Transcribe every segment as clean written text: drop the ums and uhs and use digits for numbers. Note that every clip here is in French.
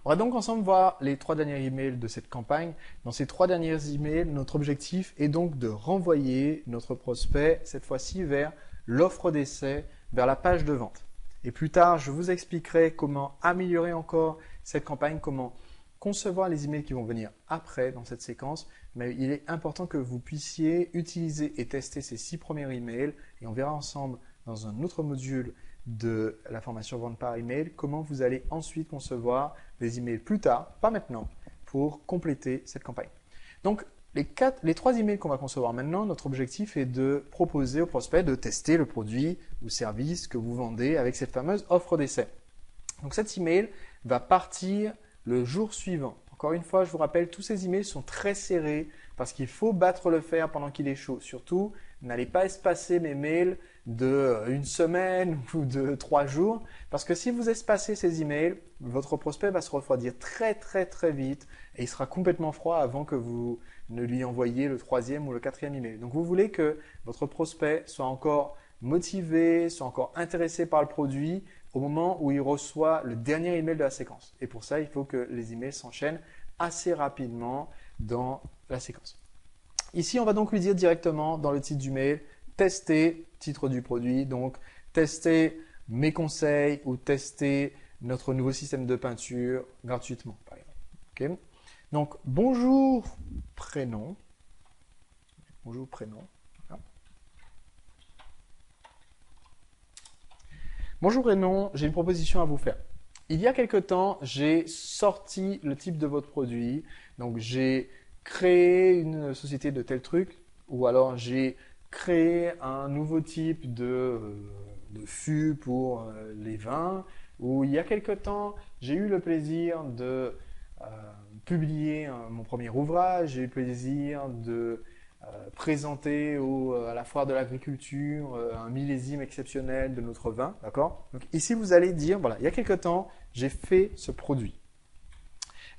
On va donc ensemble voir les 3 derniers emails de cette campagne. Dans ces 3 derniers emails, notre objectif est donc de renvoyer notre prospect, cette fois-ci vers l'offre d'essai, vers la page de vente. Et plus tard, je vous expliquerai comment améliorer encore cette campagne, comment concevoir les emails qui vont venir après dans cette séquence. Mais il est important que vous puissiez utiliser et tester ces 6 premiers emails et on verra ensemble dans un autre module de la formation vente par email, comment vous allez ensuite concevoir des emails plus tard, pas maintenant, pour compléter cette campagne. Donc, les 3 emails qu'on va concevoir maintenant, notre objectif est de proposer au prospect de tester le produit ou service que vous vendez avec cette fameuse offre d'essai. Donc, cet email va partir le jour suivant. Encore une fois, je vous rappelle, tous ces emails sont très serrés parce qu'il faut battre le fer pendant qu'il est chaud. Surtout, n'allez pas espacer mes mails d'une semaine ou de 3 jours parce que si vous espacez ces emails, votre prospect va se refroidir très vite et il sera complètement froid avant que vous ne lui envoyiez le 3e ou le 4e email. Donc vous voulez que votre prospect soit encore motivé, soit encore intéressé par le produit au moment où il reçoit le dernier email de la séquence. Et pour ça, il faut que les emails s'enchaînent assez rapidement dans la séquence. Ici, on va donc lui dire directement dans le titre du mail, tester, titre du produit, donc tester mes conseils ou tester notre nouveau système de peinture gratuitement, par exemple. Okay. Donc, bonjour, prénom. Bonjour, prénom. Voilà. Bonjour, prénom, j'ai une proposition à vous faire. Il y a quelque temps, j'ai sorti le type de votre produit. Donc, j'ai créé une société de tel truc ou alors j'ai créé un nouveau type de fût pour les vins ou il y a quelque temps, j'ai eu le plaisir de publier mon premier ouvrage, j'ai eu le plaisir de présenter à la foire de l'agriculture un millésime exceptionnel de notre vin, d'accord? Donc ici, vous allez dire, voilà, il y a quelque temps, j'ai fait ce produit.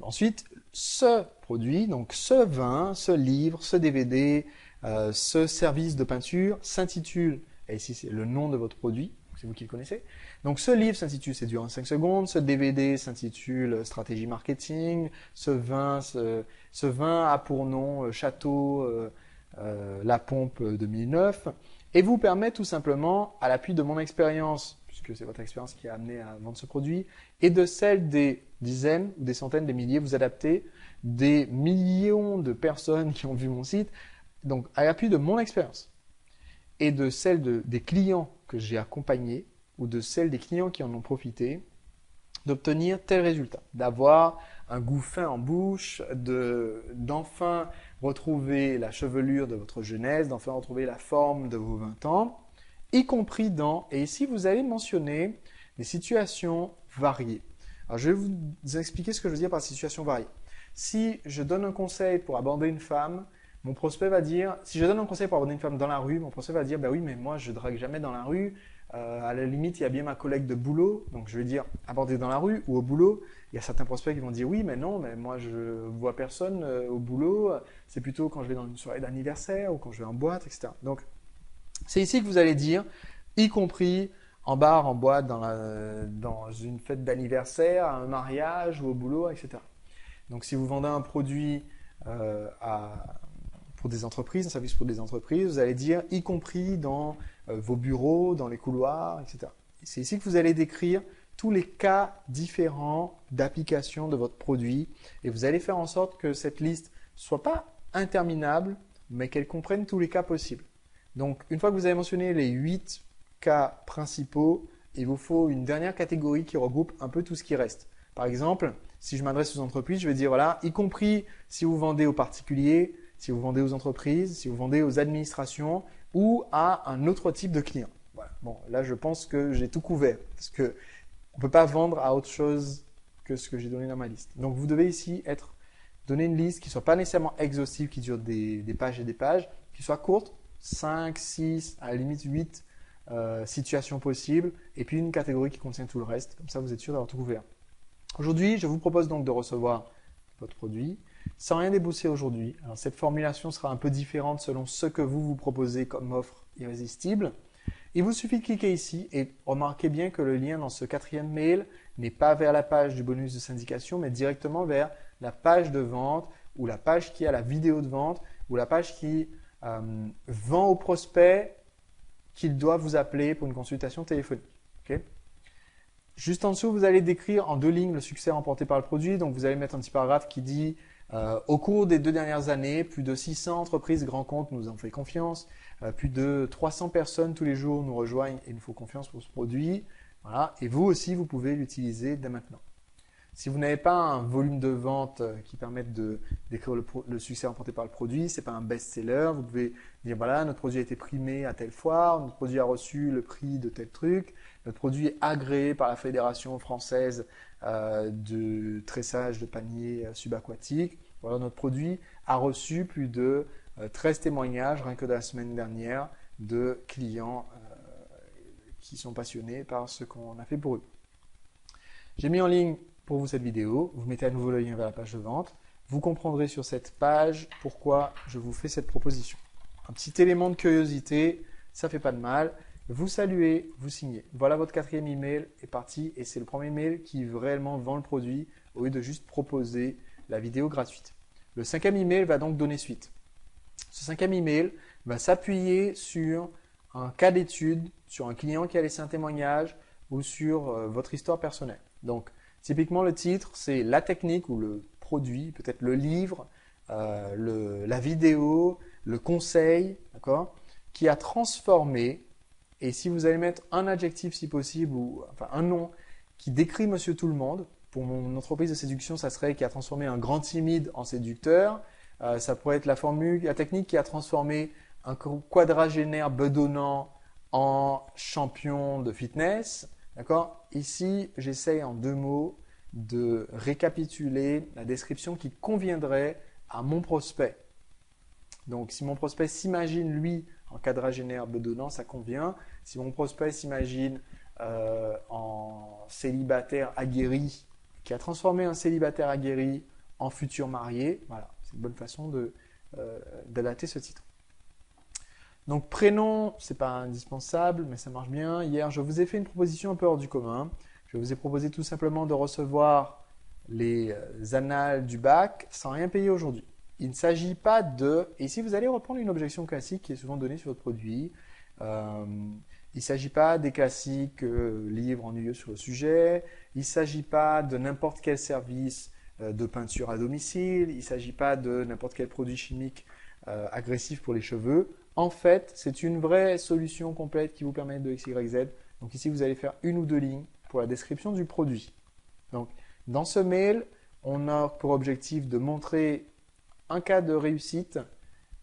Ensuite, ce produit, donc ce vin, ce livre, ce DVD, ce service de peinture s'intitule, et ici c'est le nom de votre produit, c'est vous qui le connaissez. Donc ce livre s'intitule C'est dur en 5 secondes, ce DVD s'intitule Stratégie marketing, ce vin a pour nom Château La Pompe 2009, et vous permet tout simplement, à l'appui de mon expérience, puisque c'est votre expérience qui a amené à vendre ce produit, et de celle des dizaines, des centaines, des milliers, vous adaptez des millions de personnes qui ont vu mon site, donc à l'appui de mon expérience et de celle des clients que j'ai accompagnés ou de celle des clients qui en ont profité, d'obtenir tel résultat, d'avoir un goût fin en bouche, d'enfin retrouver la chevelure de votre jeunesse, d'enfin retrouver la forme de vos 20 ans, y compris dans, et ici vous allez mentionner des situations variées. Alors je vais vous expliquer ce que je veux dire par situation variée. Si je donne un conseil pour aborder une femme, mon prospect va dire, si je donne un conseil pour aborder une femme dans la rue, mon prospect va dire, bah oui, mais moi je drague jamais dans la rue, à la limite il y a bien ma collègue de boulot, donc je vais dire aborder dans la rue ou au boulot. Il y a certains prospects qui vont dire oui, mais non, mais moi je vois personne au boulot, c'est plutôt quand je vais dans une soirée d'anniversaire ou quand je vais en boîte, etc. Donc c'est ici que vous allez dire, y compris en bar, en boîte, dans une fête d'anniversaire, à un mariage ou au boulot, etc. Donc si vous vendez un produit pour des entreprises, un service pour des entreprises, vous allez dire y compris dans vos bureaux, dans les couloirs, etc. C'est ici que vous allez décrire tous les cas différents d'application de votre produit et vous allez faire en sorte que cette liste soit pas interminable, mais qu'elle comprenne tous les cas possibles. Donc, une fois que vous avez mentionné les 8 cas principaux, il vous faut une dernière catégorie qui regroupe un peu tout ce qui reste. Par exemple, si je m'adresse aux entreprises, je vais dire voilà, y compris si vous vendez aux particuliers, si vous vendez aux entreprises, si vous vendez aux administrations ou à un autre type de client. Voilà. Bon, là, je pense que j'ai tout couvert parce que on ne peut pas vendre à autre chose que ce que j'ai donné dans ma liste. Donc, vous devez ici donner une liste qui ne soit pas nécessairement exhaustive, qui dure des pages et des pages, qui soit courte, 5, 6, à la limite 8 situations possibles, et puis une catégorie qui contient tout le reste. Comme ça, vous êtes sûr d'avoir tout couvert. Aujourd'hui, je vous propose donc de recevoir votre produit sans rien débousser aujourd'hui. Alors, cette formulation sera un peu différente selon ce que vous proposez comme offre irrésistible. Il vous suffit de cliquer ici et remarquez bien que le lien dans ce quatrième mail n'est pas vers la page du bonus de syndication, mais directement vers la page de vente ou la page qui a la vidéo de vente ou la page qui vend au prospect qu'il doit vous appeler pour une consultation téléphonique. Okay? Juste en dessous, vous allez décrire en 2 lignes le succès remporté par le produit. Donc, vous allez mettre un petit paragraphe qui dit au cours des 2 dernières années, plus de 600 entreprises grands comptes nous ont fait confiance. Plus de 300 personnes tous les jours nous rejoignent et nous font confiance pour ce produit. Voilà. Et vous aussi, vous pouvez l'utiliser dès maintenant. Si vous n'avez pas un volume de vente qui permette de décrire le succès remporté par le produit, ce n'est pas un best-seller, vous pouvez dire voilà, notre produit a été primé à telle foire, notre produit a reçu le prix de tel truc, notre produit est agréé par la Fédération française de tressage de paniers subaquatiques. Voilà, notre produit a reçu plus de 13 témoignages, rien que de la semaine dernière, de clients qui sont passionnés par ce qu'on a fait pour eux. J'ai mis en ligne pour vous cette vidéo, vous mettez à nouveau le lien vers la page de vente. Vous comprendrez sur cette page pourquoi je vous fais cette proposition. Un petit élément de curiosité, ça fait pas de mal. Vous saluez, vous signez. Voilà, votre 4e email est parti et c'est le premier mail qui réellement vend le produit au lieu de juste proposer la vidéo gratuite. Le 5e email va donc donner suite. Ce 5e email va s'appuyer sur un cas d'étude, sur un client qui a laissé un témoignage ou sur votre histoire personnelle. Donc, typiquement, le titre, c'est la technique ou le produit, peut-être le livre, la vidéo, le conseil, d'accord, qui a transformé, et si vous allez mettre un adjectif si possible, ou enfin un nom qui décrit Monsieur Tout-le-Monde, pour mon entreprise de séduction, ça serait qui a transformé un grand timide en séducteur, ça pourrait être la technique qui a transformé un quadragénaire bedonnant en champion de fitness, d'accord. Ici, j'essaye en 2 mots de récapituler la description qui conviendrait à mon prospect. Donc, si mon prospect s'imagine, lui, en quadragénaire bedonnant, ça convient. Si mon prospect s'imagine en célibataire aguerri, qui a transformé un célibataire aguerri en futur marié, voilà, c'est une bonne façon d'adapter ce titre. Donc, prénom, ce n'est pas indispensable, mais ça marche bien. Hier, je vous ai fait une proposition un peu hors du commun. Je vous ai proposé tout simplement de recevoir les annales du bac sans rien payer aujourd'hui. Il ne s'agit pas de… Et ici, vous allez reprendre une objection classique qui est souvent donnée sur votre produit. Il ne s'agit pas des classiques livres ennuyeux sur le sujet. Il ne s'agit pas de n'importe quel service de peinture à domicile. Il ne s'agit pas de n'importe quel produit chimique agressif pour les cheveux. En fait, c'est une vraie solution complète qui vous permet de X, Y, Z. Donc ici, vous allez faire 1 ou 2 lignes pour la description du produit. Donc, dans ce mail, on a pour objectif de montrer un cas de réussite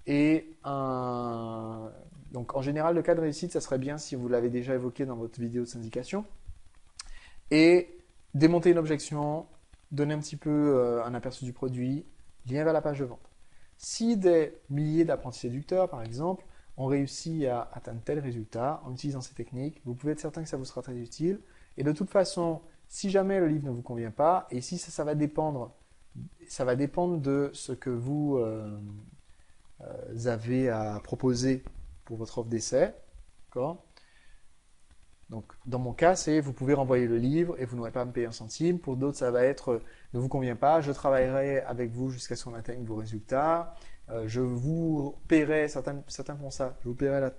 et un… Donc, en général, le cas de réussite, ça serait bien si vous l'avez déjà évoqué dans votre vidéo de syndication. Et démonter une objection, donner un petit peu un aperçu du produit, lien vers la page de vente. Si des milliers d'apprentis séducteurs, par exemple, ont réussi à atteindre tel résultat en utilisant ces techniques, vous pouvez être certain que ça vous sera très utile. Et de toute façon, si jamais le livre ne vous convient pas, et si ça va dépendre de ce que vous avez à proposer pour votre offre d'essai, d'accord ? Donc, dans mon cas, c'est vous pouvez renvoyer le livre et vous n'aurez pas à me payer un centime. Pour d'autres, ça va être ne vous convient pas, je travaillerai avec vous jusqu'à ce qu'on atteigne vos résultats. Je vous paierai, certains font ça, je vous paierai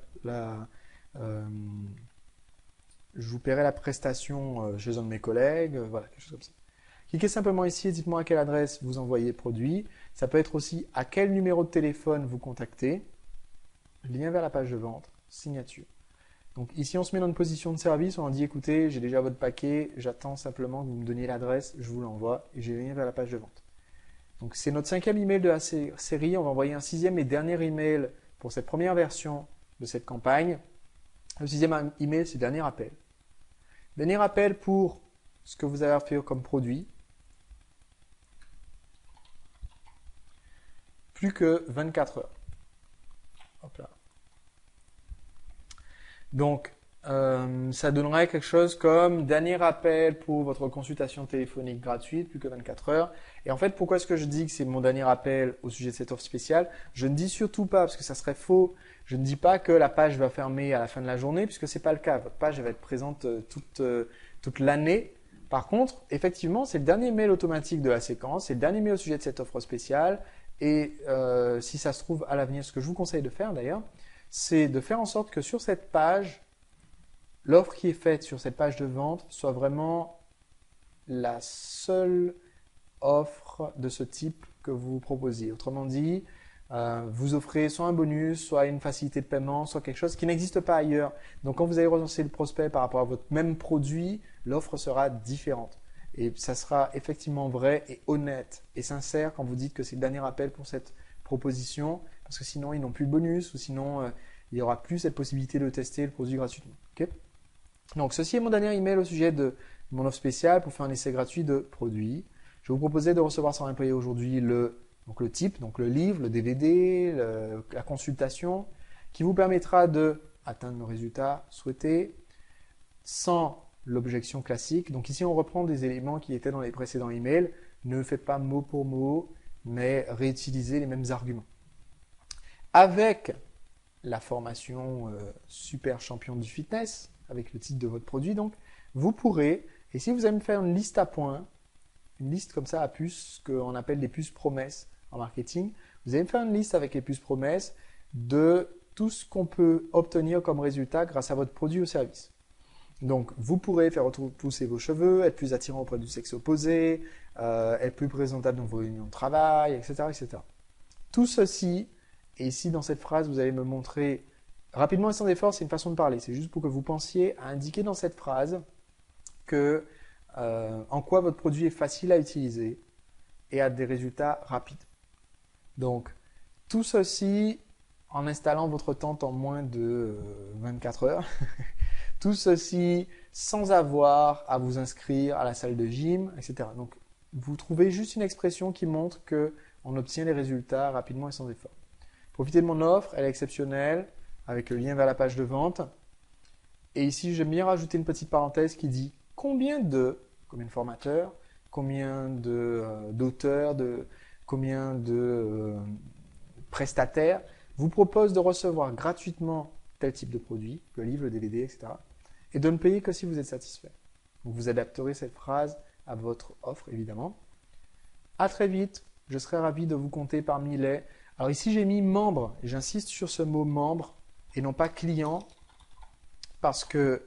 la prestation chez un de mes collègues, voilà, quelque chose comme ça. Cliquez simplement ici et dites-moi à quelle adresse vous envoyez le produit. Ça peut être aussi à quel numéro de téléphone vous contactez. Lien vers la page de vente, signature. Donc ici, on se met dans une position de service, on dit écoutez, j'ai déjà votre paquet, j'attends simplement que vous me donniez l'adresse, je vous l'envoie et j'ai le lien vers la page de vente. Donc c'est notre 5e email de la série, on va envoyer un 6e et dernier email pour cette première version de cette campagne. Le 6e email, c'est dernier appel. Dernier appel pour ce que vous avez à faire comme produit. Plus que 24 heures. Hop là. Donc, Ça donnerait quelque chose comme dernier appel pour votre consultation téléphonique gratuite, plus que 24 heures. Et en fait, pourquoi est-ce que je dis que c'est mon dernier appel au sujet de cette offre spéciale? Je ne dis surtout pas, parce que ça serait faux, je ne dis pas que la page va fermer à la fin de la journée, puisque c'est pas le cas. Votre page elle va être présente toute l'année. Par contre, effectivement, c'est le dernier mail automatique de la séquence, c'est le dernier mail au sujet de cette offre spéciale. Et si ça se trouve à l'avenir, ce que je vous conseille de faire d'ailleurs, c'est de faire en sorte que sur cette page, l'offre qui est faite sur cette page de vente soit vraiment la seule offre de ce type que vous proposiez. Autrement dit, vous offrez soit un bonus, soit une facilité de paiement, soit quelque chose qui n'existe pas ailleurs. Donc quand vous allez relancer le prospect par rapport à votre même produit, l'offre sera différente. Et ça sera effectivement vrai et honnête et sincère quand vous dites que c'est le dernier appel pour cette proposition, parce que sinon ils n'ont plus de bonus ou sinon il n'y aura plus cette possibilité de tester le produit gratuitement. Okay. Donc ceci est mon dernier email au sujet de mon offre spéciale pour faire un essai gratuit de produit. Je vous proposais de recevoir sans rien payer aujourd'hui le type, donc le livre, le DVD, la consultation, qui vous permettra de atteindre le résultat souhaité sans l'objection classique. Donc ici, on reprend des éléments qui étaient dans les précédents emails. Ne faites pas mot pour mot, mais réutilisez les mêmes arguments. Avec la formation Super Champion du Fitness, avec le titre de votre produit, donc, vous pourrez, et si vous allez me faire une liste à points, une liste comme ça à puces, qu'on appelle des puces promesses en marketing, vous allez me faire une liste avec les puces promesses de tout ce qu'on peut obtenir comme résultat grâce à votre produit ou service. Donc, vous pourrez faire repousser vos cheveux, être plus attirant auprès du sexe opposé, être plus présentable dans vos réunions de travail, etc., etc. Tout ceci, et ici dans cette phrase, vous allez me montrer rapidement et sans effort, c'est une façon de parler. C'est juste pour que vous pensiez à indiquer dans cette phrase que en quoi votre produit est facile à utiliser et a des résultats rapides. Donc, tout ceci en installant votre tente en moins de 24 heures. Tout ceci sans avoir à vous inscrire à la salle de gym, etc. Donc, vous trouvez juste une expression qui montre qu'on obtient les résultats rapidement et sans effort. Profitez de mon offre, elle est exceptionnelle, avec le lien vers la page de vente. Et ici, j'aime bien rajouter une petite parenthèse qui dit combien de formateurs, combien d'auteurs, combien de prestataires vous proposent de recevoir gratuitement tel type de produit, le livre, le DVD, etc. Et de ne payer que si vous êtes satisfait. Donc vous adapterez cette phrase à votre offre, évidemment. À très vite, je serai ravi de vous compter parmi les... Alors ici, j'ai mis membre, et j'insiste sur ce mot membre et non pas client, parce que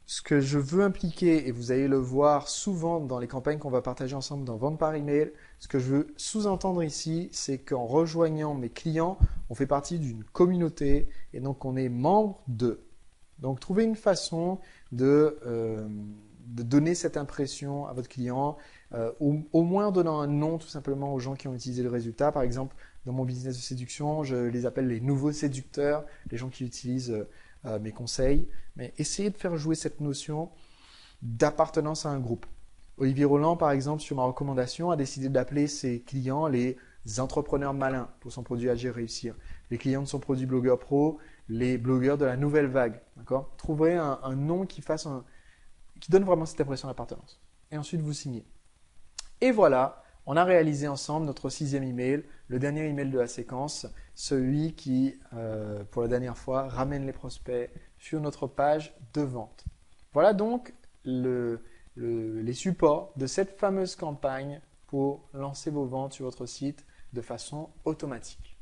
ce que je veux impliquer, et vous allez le voir souvent dans les campagnes qu'on va partager ensemble dans Vente par email, ce que je veux sous-entendre ici, c'est qu'en rejoignant mes clients, on fait partie d'une communauté et donc on est membre d'eux. Donc trouvez une façon de donner cette impression à votre client, au moins en donnant un nom tout simplement aux gens qui ont utilisé le résultat. Par exemple, dans mon business de séduction, je les appelle les nouveaux séducteurs, les gens qui utilisent mes conseils. Mais essayez de faire jouer cette notion d'appartenance à un groupe. Olivier Roland, par exemple, sur ma recommandation, a décidé d'appeler ses clients les entrepreneurs malins pour son produit Agir Réussir. Les clients de son produit Blogueur Pro, les blogueurs de la nouvelle vague. Trouverez un nom qui donne vraiment cette impression d'appartenance. Et ensuite, vous signez. Et voilà, on a réalisé ensemble notre 6e email, le dernier email de la séquence, celui qui, pour la dernière fois, ramène les prospects sur notre page de vente. Voilà donc les supports de cette fameuse campagne pour lancer vos ventes sur votre site de façon automatique.